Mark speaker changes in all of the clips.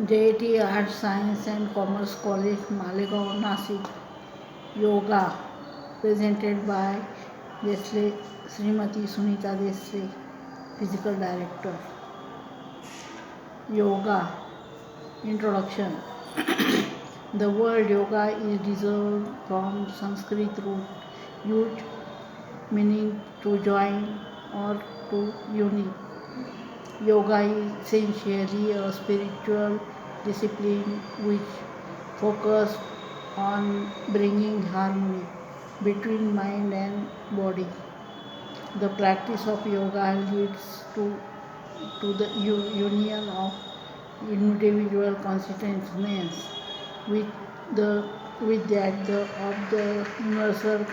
Speaker 1: JIT Arts, Science and Commerce College, Malegaon, Nasik. Yoga, presented by Desle Srimati Sunita Desle, Physical Director. Yoga, Introduction. The word yoga is derived from Sanskrit root yud, meaning to join or to unite. Yoga is essentially a spiritual discipline which focuses on bringing harmony between mind and body. The practice of yoga leads to the union of individual consciousness with the with that of the universal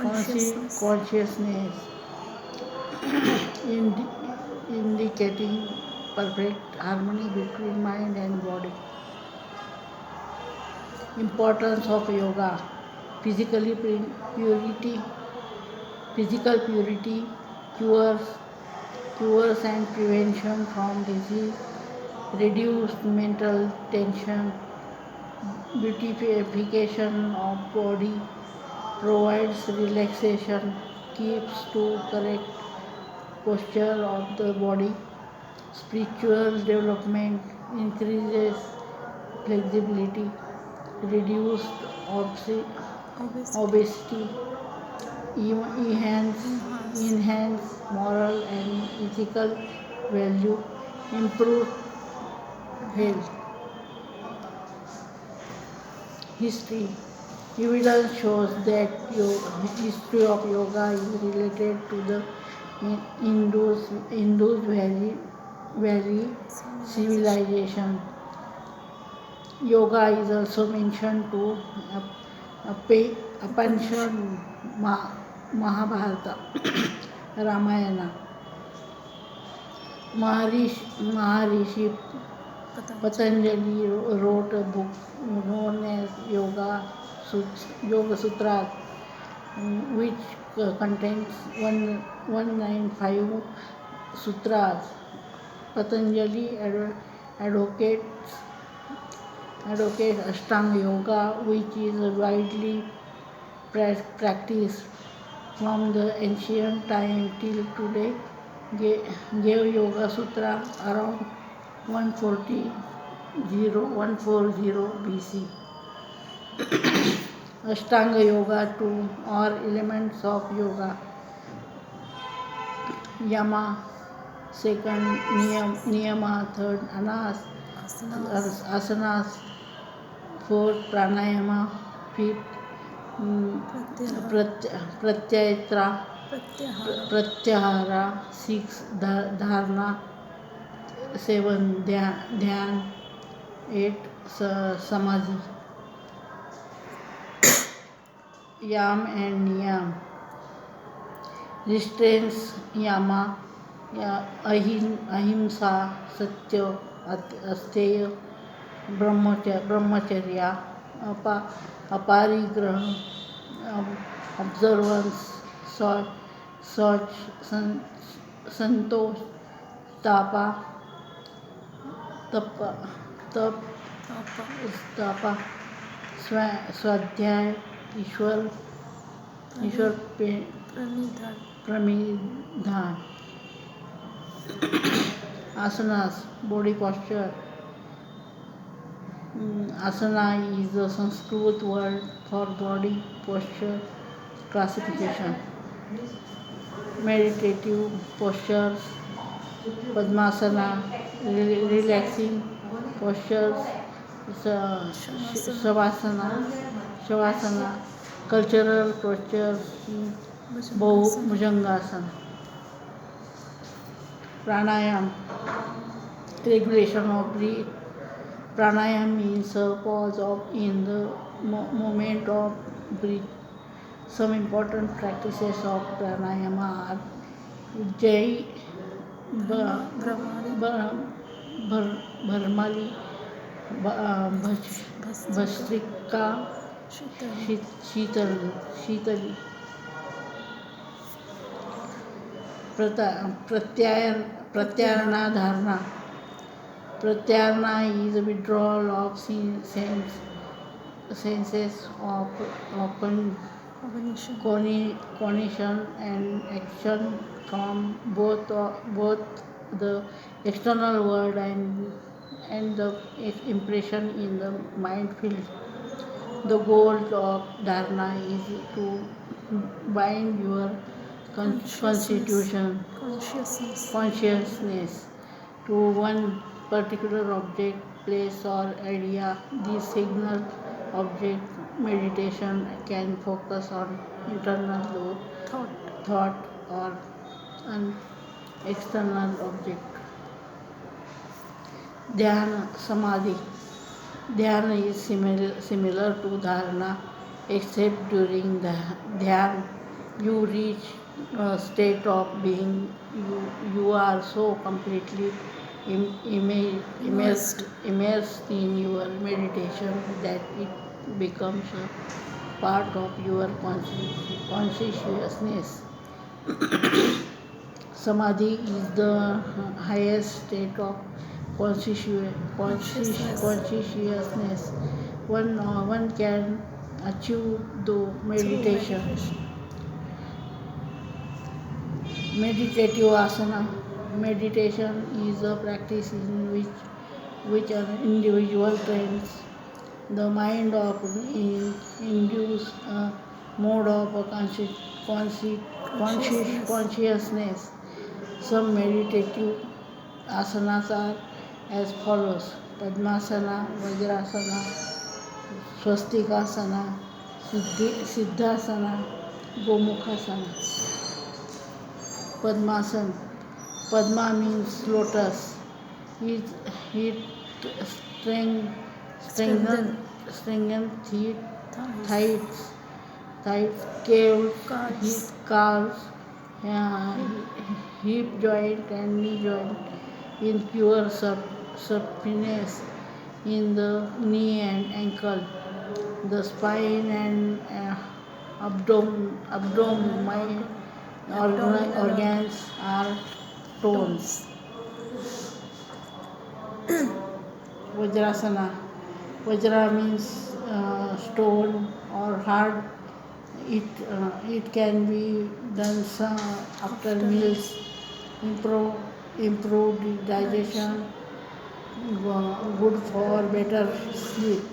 Speaker 2: Consciousness.
Speaker 1: consciousness, indi- indicating perfect harmony between mind and body. Importance of yoga: physically purity, physical purity, cures cures and prevention from disease, reduced mental tension, beautification of body, provides relaxation, keeps to correct posture of the body, spiritual development, increases flexibility, reduced obesity, enhance, enhance moral and ethical value, improve health. History. Evidence shows that history of yoga is related to the Indus Valley civilization. Yoga is also mentioned to Upanishad, Mahabharata, Ramayana. Maharishi Patanjali wrote a book known as Yoga Sutras, which contains 195 sutras. Patanjali advocates Ashtanga Yoga, which is widely practiced from the ancient time till today. Gave Yoga Sutra around 140 BC. Ashtanga Yoga 2 or elements of yoga. Yama, second Niyama, third Asanas, fourth Pranayama, fifth Pratyahara, six Dharana, seven Dhyan, eight Samadhi. Yam and Niyam. Restraints Yama, Ahimsa, Satya, Asteya, Brahmacharya, Aparigraha, observance, Soch, Santosh, Tapa, Swadhyay, Ishwar Pranidhan. Asanas, body posture. Asana is a Sanskrit word for body posture classification. Meditative postures, Padmasana, relaxing postures, Shavasana, cultural postures, Bhujangasana. Pranayam, regulation of breath. Pranayam means a pause in the movement of breath. Some important practices of pranayama are Ujjayi, Bharmali, Bhastrika, Shitali. Pratyayana Dharana. Pratyahara is a withdrawal of senses of
Speaker 2: Cognition.
Speaker 1: cognition and action from both the external world and the impression in the mind field. The goal of dharana is to bind your constitution consciousness to one particular object, place, or idea. This signal object meditation can focus on internal thought or an external object. Dhyana Samadhi. Dhyana is similar to dharana, except during the dhyan you reach a state of being. You are so completely immersed in your meditation that it becomes a part of your consciousness. Samadhi is the highest state of consciousness one can achieve through meditation. Meditative asana. Meditation is a practice in which an individual trains the mind of induce a mode of a consciousness. Some meditative asanas are as follows: Padmasana, Vajrasana, Swastikasana, Siddhasana, Gomukhasana. Padmasana. Padma means lotus. It strengthens thighs, calves, hip joint and knee joint in pure supineness in the knee and ankle. The spine and abdomen organs are tones. Vajrasana. Vajra means stone or hard. It can be done after meals. Improved digestion, good for better sleep.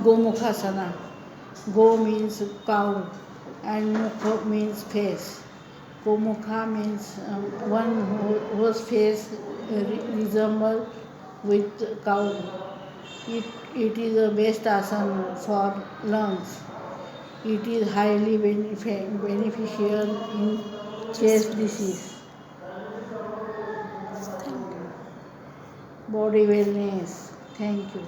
Speaker 1: Gomukhasana. Go means cow and mukha means face. Gomukha means one whose face resembles with cow. It is the best asana for lungs. It is highly beneficial in chest disease. Body wellness. Thank you.